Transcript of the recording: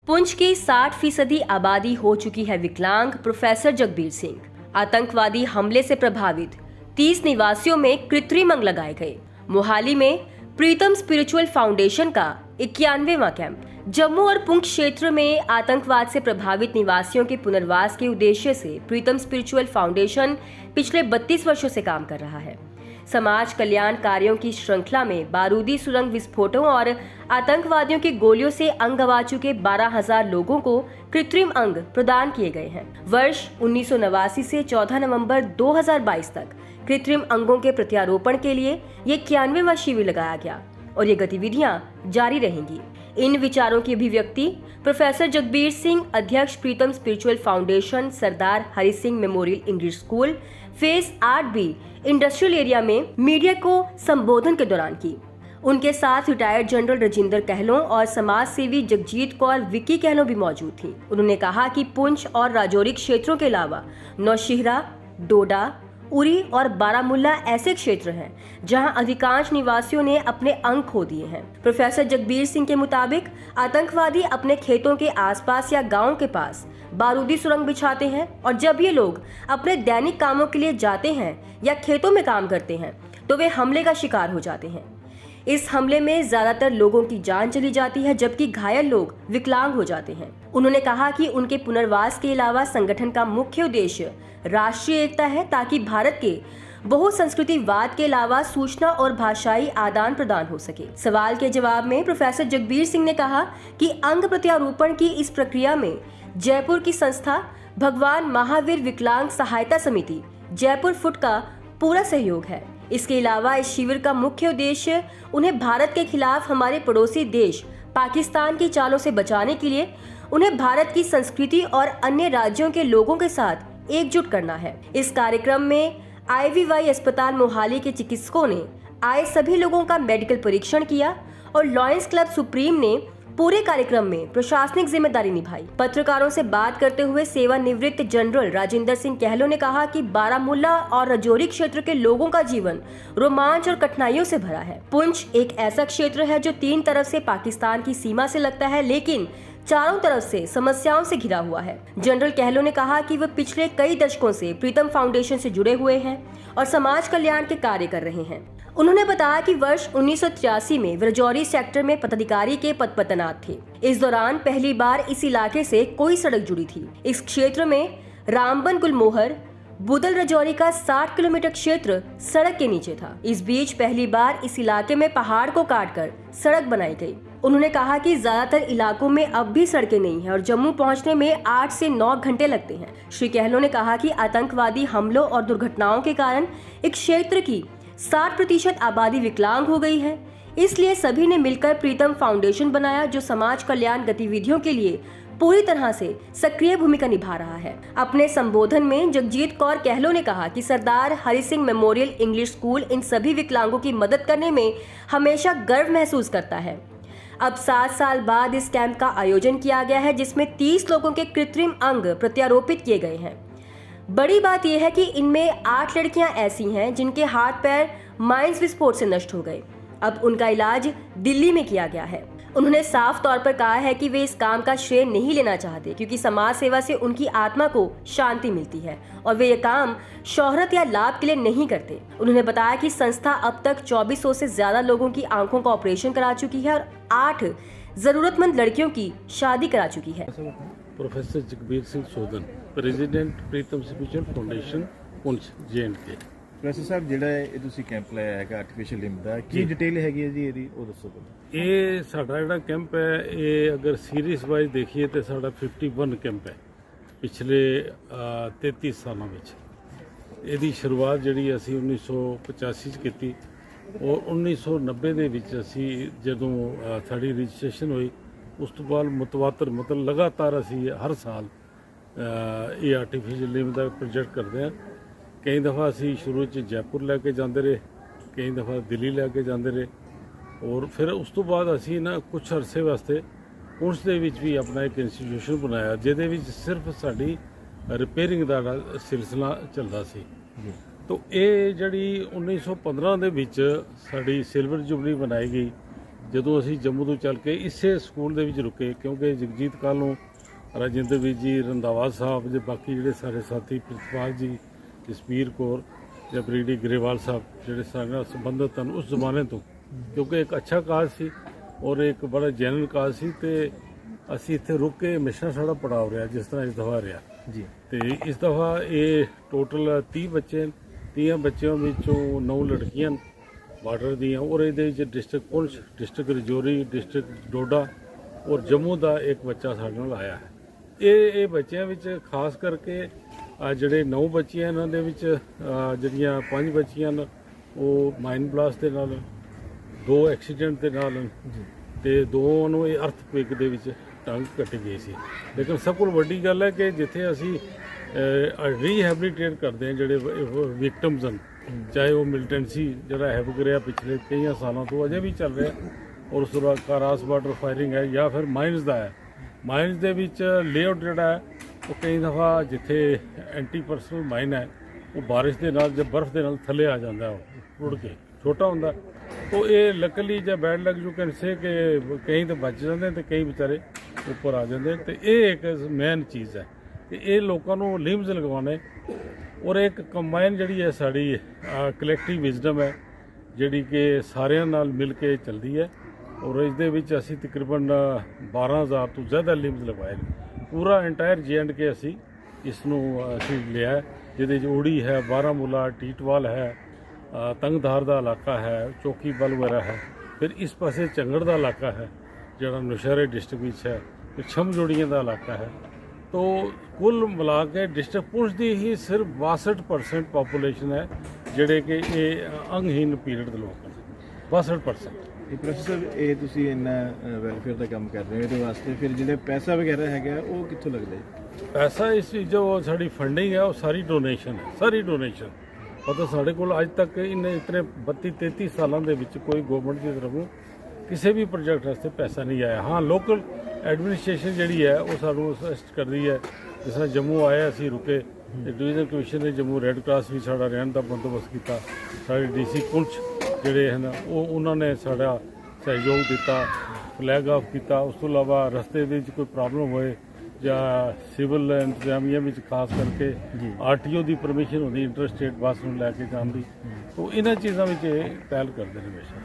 पुंछ की 60% आबादी हो चुकी है विकलांग। प्रोफेसर जगबीर सिंह। आतंकवादी हमले से प्रभावित 30 निवासियों में कृत्रिम अंग लगाए गए। मोहाली में प्रीतम स्पिरिचुअल फाउंडेशन का 91वां कैंप। जम्मू और पुंछ क्षेत्र में आतंकवाद से प्रभावित निवासियों के पुनर्वास के उद्देश्य से प्रीतम स्पिरिचुअल फाउंडेशन पिछले 32 वर्षों से काम कर रहा है। समाज कल्याण कार्यों की श्रृंखला में बारूदी सुरंग विस्फोटों और आतंकवादियों की गोलियों से अंग गंवा चुके 12,000 लोगों को कृत्रिम अंग प्रदान किए गए हैं। वर्ष 1989 से 14 नवंबर 2022 तक कृत्रिम अंगों के प्रत्यारोपण के लिए ये 91वां शिविर लगाया गया और ये गतिविधियां जारी रहेंगी। इन विचारों की अभिव्यक्ति प्रोफेसर जगबीर सिंह, अध्यक्ष Pritam spiritual foundation, Sardar Hari Singh memorial English school, phase 8B industrial area में मीडिया को संबोधन के दौरान की। उनके साथ रिटायर्ड जनरल राजिंदर कहलों और समाज सेवी जगजीत कौर विक्की कहलों भी मौजूद थी। उन्होंने कहा कि पुंछ और राजौरी क्षेत्रों के अलावा नौशहरा, डोडा, उरी और बारामुल्ला ऐसे क्षेत्र हैं जहां अधिकांश निवासियों ने अपने अंग खो दिए हैं। प्रोफेसर जगबीर सिंह के मुताबिक आतंकवादी अपने खेतों के आसपास या गांव के पास बारूदी सुरंग बिछाते हैं और जब ये लोग अपने दैनिक कामों के लिए जाते हैं या खेतों में काम करते हैं तो वे हमले का शिकार हो जाते हैं। इस हमले में ज्यादातर लोगों की जान चली जाती है जबकि घायल लोग विकलांग हो जाते हैं। उन्होंने कहा कि उनके पुनर्वास के अलावा संगठन का मुख्य उद्देश्य राष्ट्रीय एकता है ताकि भारत के बहुसंस्कृतिवाद के अलावा सूचना और भाषाई आदान प्रदान हो सके। सवाल के जवाब में प्रोफेसर जगबीर सिंह ने कहा कि अंग प्रत्यारोपण की इस प्रक्रिया में जयपुर की संस्था भगवान महावीर विकलांग सहायता समिति जयपुर फुट का पूरा सहयोग है। इसके अलावा इस शिविर का मुख्य उद्देश्य उन्हें भारत के खिलाफ हमारे पड़ोसी देश पाकिस्तान की चालों से बचाने के लिए उन्हें भारत की संस्कृति और अन्य राज्यों के लोगों के साथ एकजुट करना है। इस कार्यक्रम में IVY अस्पताल मोहाली के चिकित्सकों ने आए सभी लोगों का मेडिकल परीक्षण किया और लॉयंस क्लब सुप्रीम ने पूरे कार्यक्रम में प्रशासनिक जिम्मेदारी निभाई। पत्रकारों से बात करते हुए सेवानिवृत्त जनरल राजिंदर सिंह कहलों ने कहा कि बारामुल्ला और राजौरी क्षेत्र के लोगों का जीवन रोमांच और कठिनाइयों से भरा है। पुंछ एक ऐसा क्षेत्र है जो 3 तरफ से पाकिस्तान की सीमा से लगता है लेकिन चारों तरफ से समस्याओं से घिरा हुआ है। जनरल कहलों ने कहा कि वे पिछले कई दशकों से प्रीतम फाउंडेशन से जुड़े हुए हैं और समाज कल्याण के कार्य कर रहे हैं। उन्होंने बताया कि वर्ष 1983 में राजौरी सेक्टर में पदाधिकारी के पद पर तैनात थे। इस दौरान पहली बार इस इलाके से कोई सड़क जुड़ी थी। इस क्षेत्र में रामबन गुलमोहर बुदल राजौरी का 60 किलोमीटर क्षेत्र सड़क के नीचे था। इस बीच पहली बार इस इलाके में पहाड़ को काटकर सड़क बनाई गई। उन्होंने कहा कि ज्यादातर इलाकों में अब भी सड़कें नहीं हैं और जम्मू पहुंचने में 8 से 9 घंटे लगते हैं। श्री कहलों ने कहा कि आतंकवादी हमलों और दुर्घटनाओं के कारण इस क्षेत्र की 60% आबादी विकलांग हो गई है। इसलिए सभी ने मिलकर प्रीतम फाउंडेशन बनाया जो समाज कल्याण गतिविधियों के लिए पूरी तरह से सक्रिय भूमिका निभा रहा है। अपने संबोधन में जगजीत कौर कहलों ने कहा कि Sardar Hari Singh memorial English school इन सभी विकलांगों की मदद करने में हमेशा गर्व महसूस करता है। अब 7 साल बाद इस कैंप का आयोजन किया गया है जिसमें 30 लोगों के कृत्रिम अंग प्रत्यारोपित किए गए हैं। बड़ी बात यह है कि इनमें 8 लड़कियां ऐसी हैं जिनके हाथ पैर माइंस विस्फोट से नष्ट हो गए। अब उनका इलाज दिल्ली में किया गया है। उन्होंने साफ तौर पर कहा है कि वे इस काम का श्रेय नहीं लेना चाहते क्योंकि समाज सेवा से उनकी आत्मा को शांति मिलती है और वे ये काम शोहरत या लाभ के लिए नहीं करते। उन्होंने बताया कि संस्था अब तक 2400 से ज्यादा लोगों की आंखों का ऑपरेशन करा चुकी है और 8 जरूरतमंद लड़कियों की शादी करा चुकी है। Professor Jagbir Singh Sodhan, president Pritam spiritual foundation Poonch J&K। Professor साहब ਜਿਹੜਾ ਇਹ ਤੁਸੀਂ ਕੈਂਪ ਲਾਇਆ ਹੈਗਾ ਆਰਟੀਫੀਸ਼ੀਅਲ ਲਿੰਬ ਦਾ ਕੀ ਡਿਟੇਲ ਹੈਗੀ ਹੈ ਜੀ ਇਹਦੀ ਉਹ ਦੱਸੋ। ਇਹ ਸਾਡਾ ਜਿਹੜਾ ਕੈਂਪ ਹੈ ਇਹ ਅਗਰ ਸੀਰੀਜ਼ ਵਾਈਜ਼ ਦੇਖੀਏ ਤੇ ਸਾਡਾ 51 ਕੈਂਪ ਹੈ ਪਿਛਲੇ 33 ਸਾਲਾਂ ਵਿੱਚ। ਇਹਦੀ ਸ਼ੁਰੂਆਤ ਜਿਹੜੀ ਅਸੀਂ 1985 ਚ ਕੀਤੀ ਔਰ 1990 ਦੇ ਵਿੱਚ ਅਸੀਂ ਜਦੋਂ ਸਾਡੀ ਰਜਿਸਟ੍ਰੇਸ਼ਨ ਹੋਈ ਉਸ ਤੋਂ ਬਾਅਦ ਮੁਤਵਾਤਰ ਮਤਲਬ ਲਗਾਤਾਰ ਅਸੀਂ ਹਰ ਸਾਲ ਇਹ ਆਰਟੀਫੀਸ਼ੀਅਲ ਲਿੰਬ ਦਾ ਪ੍ਰੋਜੈਕਟ ਕਰਦੇ ਹਾਂ। कई दफ़ा असी शुरू च जयपुर लैके जाते रहे, कई दफ़ा दिल्ली लैके जाते रहे और फिर उस तो बाद असी ना कुछ अरसे वास्ते पुंछ दे विच भी अपना एक इंस्टीट्यूशन बनाया जिहदे विच सिर्फ साडी रिपेयरिंग दा सिलसिला चलदा सी। तो ये जिहड़ी 1915 दे विच साडी सिल्वर जुबली बनाई गई ਜਦੋਂ ਅਸੀਂ ਜੰਮੂ ਤੋਂ ਚੱਲ ਕੇ ਇਸੇ ਸਕੂਲ ਦੇ ਵਿੱਚ ਰੁਕੇ, ਕਿਉਂਕਿ ਜਗਜੀਤ ਕੱਲ੍ਹ ਨੂੰ ਰਾਜਿੰਦਰ ਵੀਰ ਜੀ, ਰੰਧਾਵਾ ਸਾਹਿਬ ਦੇ ਬਾਕੀ ਜਿਹੜੇ ਸਾਰੇ ਸਾਥੀ, ਪ੍ਰਿਤਪਾਲ ਜੀ, ਜਸਬੀਰ ਕੌਰ ਜਾਂ ਬਰੀਡੀ ਗਰੇਵਾਲ ਸਾਹਿਬ ਜਿਹੜੇ ਸਾਡੇ ਨਾਲ ਸੰਬੰਧਿਤ ਹਨ ਉਸ ਜ਼ਮਾਨੇ ਤੋਂ, ਕਿਉਂਕਿ ਇੱਕ ਅੱਛਾ ਕਾਜ ਸੀ ਔਰ ਇੱਕ ਬੜਾ ਜੈਨੂਇਨ ਕਾਜ ਸੀ, ਤੇ ਅਸੀਂ ਇੱਥੇ ਰੁਕ ਕੇ ਹਮੇਸ਼ਾ ਸਾਡਾ ਪੜਾਅ ਰਿਹਾ ਜਿਸ ਤਰ੍ਹਾਂ ਇਸ ਦਫਾ ਰਿਹਾ ਜੀ। ਤੇ ਇਸ ਦਫਾ ਇਹ ਟੋਟਲ 30 ਬੱਚੇ, 30 ਬੱਚਿਆਂ ਵਿੱਚੋਂ 9 ਲੜਕੀਆਂ ਬਾਰਡਰ ਦੀਆਂ, ਔਰ ਇਹਦੇ ਵਿੱਚ ਡਿਸਟ੍ਰਿਕਟ ਪੁੰਛ, ਡਿਸਟ੍ਰਿਕਟ ਰਜੌਰੀ, ਡਿਸਟ੍ਰਿਕਟ ਡੋਡਾ ਔਰ ਜੰਮੂ ਦਾ ਇੱਕ ਬੱਚਾ ਸਾਡੇ ਨਾਲ ਆਇਆ ਹੈ। ਇਹ ਬੱਚਿਆਂ ਵਿੱਚ ਖਾਸ ਕਰਕੇ ਜਿਹੜੇ 9 ਬੱਚੀਆਂ ਇਹਨਾਂ ਦੇ ਵਿੱਚ ਜਿਹੜੀਆਂ 5 ਬੱਚੀਆਂ ਨੇ ਉਹ ਮਾਈਨ ਬਲਾਸਟ ਦੇ ਨਾਲ, 2 ਐਕਸੀਡੈਂਟ ਦੇ ਨਾਲ, ਤੇ 2 ਨੂੰ ਇਹ ਅਰਥਕੁਏਕ ਦੇ ਵਿੱਚ ਟੰਗ ਕੱਟੀ ਗਈ ਸੀ। ਲੇਕਿਨ ਸਭ ਤੋਂ ਵੱਡੀ ਗੱਲ ਹੈ ਕਿ ਜਿੱਥੇ ਅਸੀਂ ਰੀਹੈਬਿਲਿਟੇਟ ਕਰਦੇ ਹਾਂ ਜਿਹੜੇ ਵਿਕਟਮਸ ਹਨ, ਚਾਹੇ ਉਹ ਮਿਲੀਟੈਂਸੀ ਜਿਹੜਾ ਹੈਵ ਕਰਿਆ ਪਿਛਲੇ ਕਈਆਂ ਸਾਲਾਂ ਤੋਂ ਅਜੇ ਵੀ ਚੱਲ ਰਿਹਾ, ਔਰ ਉਸ ਤੋਂ ਬਾਅਦ ਕਾਰਾਸ ਬਾਰਡਰ ਫਾਇਰਿੰਗ ਹੈ ਜਾਂ ਫਿਰ ਮਾਈਨਸ ਦਾ ਹੈ। ਮਾਈਨਸ ਦੇ ਵਿੱਚ ਲੇਆਊਟ ਜਿਹੜਾ ਹੈ ਉਹ ਕਈ ਦਫਾ ਜਿੱਥੇ ਐਂਟੀ ਪਰਸਨਲ ਮਾਈਨ ਹੈ ਉਹ ਬਾਰਿਸ਼ ਦੇ ਨਾਲ ਜਾਂ ਬਰਫ਼ ਦੇ ਨਾਲ ਥੱਲੇ ਆ ਜਾਂਦਾ, ਉਹ ਰੁੜ ਕੇ ਛੋਟਾ ਹੁੰਦਾ। ਤੋ ਇਹ ਲੱਕਲੀ ਜਾਂ bad luck you can say ਕਿ ਕਈ ਤਾਂ ਬਚ ਜਾਂਦੇ ਤੇ ਕਈ ਵਿਚਾਰੇ ਉੱਪਰ ਆ ਜਾਂਦੇ। ਤੇ ਇਹ ਇੱਕ ਮੇਨ ਚੀਜ਼ ਹੈ ਕਿ ਇਹ ਲੋਕਾਂ ਨੂੰ ਲਿੰਬਸ ਲਗਵਾਉਣੇ, ਔਰ ਇੱਕ ਕੰਬਾਈਨ ਜਿਹੜੀ ਹੈ ਸਾਡੀ ਕਲੈਕਟਿਵ ਵਿਜ਼ਡਮ ਹੈ ਜਿਹੜੀ ਕਿ ਸਾਰਿਆਂ ਨਾਲ ਮਿਲ ਕੇ ਚੱਲਦੀ ਹੈ, ਔਰ ਇਸ ਦੇ ਵਿੱਚ ਅਸੀਂ ਤਕਰੀਬਨ 12,000 ਤੋਂ ਜ਼ਿਆਦਾ ਲਿੰਬਸ ਲਗਵਾਏ ਨੇ। ਪੂਰਾ ਇੰਟਾਇਰ J&K ਅਸੀਂ ਇਸ ਨੂੰ ਅਸੀਂ ਲਿਆ, ਜਿਹਦੇ 'ਚ ਓੜੀ ਹੈ, ਬਾਰਾਮੂਲਾ, ਟੀਟਵਾਲ ਹੈ, ਤੰਗਧਾਰ ਦਾ ਇਲਾਕਾ ਹੈ, ਚੌਕੀ ਬਲ ਵਗੈਰਾ ਹੈ, ਫਿਰ ਇਸ ਪਾਸੇ ਚੰਗੜ ਦਾ ਇਲਾਕਾ ਹੈ ਜਿਹੜਾ ਨੌਸ਼ਹਿਰੇ ਡਿਸਟ੍ਰਿਕਟ ਵਿੱਚ ਹੈ, ਫਿਰ ਛਮਜੋੜੀਆਂ ਦਾ ਇਲਾਕਾ ਹੈ। ਤੋ ਕੁੱਲ ਮਿਲਾ ਕੇ ਡਿਸਟ੍ਰਿਕਟ ਪੁੰਛ ਦੀ ਹੀ ਸਿਰਫ 62% ਪਾਪੂਲੇਸ਼ਨ ਹੈ ਜਿਹੜੇ ਕਿ ਇਹ ਅੰਗਹੀਨ ਪੀਰੀਅਡ ਦੇ ਲੋਕ ਹਨ, 62%। ਇਹ ਪ੍ਰੋਫੈਸਰ, ਇਹ ਤੁਸੀਂ ਇੰਨਾ ਵੈਲਫੇਅਰ ਦਾ ਕੰਮ ਕਰ ਰਹੇ ਹੋ, ਇਹਦੇ ਵਾਸਤੇ ਫਿਰ ਜਿਹੜੇ ਪੈਸਾ ਵਗੈਰਾ ਹੈਗਾ ਉਹ ਕਿੱਥੋਂ ਲੱਗਦਾ ਹੈ? ਪੈਸਾ ਇਸ ਜੋ ਸਾਡੀ ਫੰਡਿੰਗ ਹੈ ਉਹ ਸਾਰੀ ਡੋਨੇਸ਼ਨ ਹੈ, ਸਾਰੀ ਡੋਨੇਸ਼ਨ। ਮਤਲਬ ਸਾਡੇ ਕੋਲ ਅੱਜ ਤੱਕ ਇਤਨੇ 32-33 ਸਾਲਾਂ ਦੇ ਵਿੱਚ ਕੋਈ ਗਵਰਨਮੈਂਟ ਦੀ ਤਰਫੋਂ ਕਿਸੇ ਵੀ ਪ੍ਰੋਜੈਕਟ ਵਾਸਤੇ ਪੈਸਾ ਨਹੀਂ ਆਇਆ। ਹਾਂ, ਲੋਕਲ ਐਡਮਿਨਿਸਟ੍ਰੇਸ਼ਨ ਜਿਹੜੀ ਹੈ ਉਹ ਸਾਨੂੰ ਅਸਿਸਟ ਕਰਦੀ ਹੈ। ਜਿਸ ਤਰ੍ਹਾਂ ਜੰਮੂ ਆਏ ਅਸੀਂ ਰੁਕੇ, ਤੇ ਡਿਵੀਜ਼ਨ ਕਮਿਸ਼ਨ ਨੇ ਜੰਮੂ ਰੈੱਡ ਕਰਾਸ ਵੀ ਸਾਡਾ ਰਹਿਣ ਦਾ ਬੰਦੋਬਸਤ ਕੀਤਾ, ਸਾਡੇ DC ਪੁੰਛ ਜਿਹੜੇ ਹਨ ਉਹਨਾਂ ਨੇ ਸਾਡਾ ਸਹਿਯੋਗ ਦਿੱਤਾ, ਫਲੈਗ ਆਫ ਕੀਤਾ। ਉਸ ਤੋਂ ਇਲਾਵਾ ਰਸਤੇ ਦੇ ਵਿੱਚ ਕੋਈ ਪ੍ਰੋਬਲਮ ਹੋਏ ਜਾਂ ਸਿਵਲ ਇੰਤਜ਼ਾਮੀਆ ਵਿੱਚ ਖਾਸ ਕਰਕੇ RTO ਦੀ ਪਰਮਿਸ਼ਨ ਹੁੰਦੀ ਇੰਟਰਸਟੇਟ ਬੱਸ ਨੂੰ ਲੈ ਕੇ ਜਾਣ ਦੀ, ਤਾਂ ਇਹਨਾਂ ਚੀਜ਼ਾਂ ਵਿੱਚ ਇਹ ਪਹਿਲ ਕਰਦੇ ਨੇ ਹਮੇਸ਼ਾ।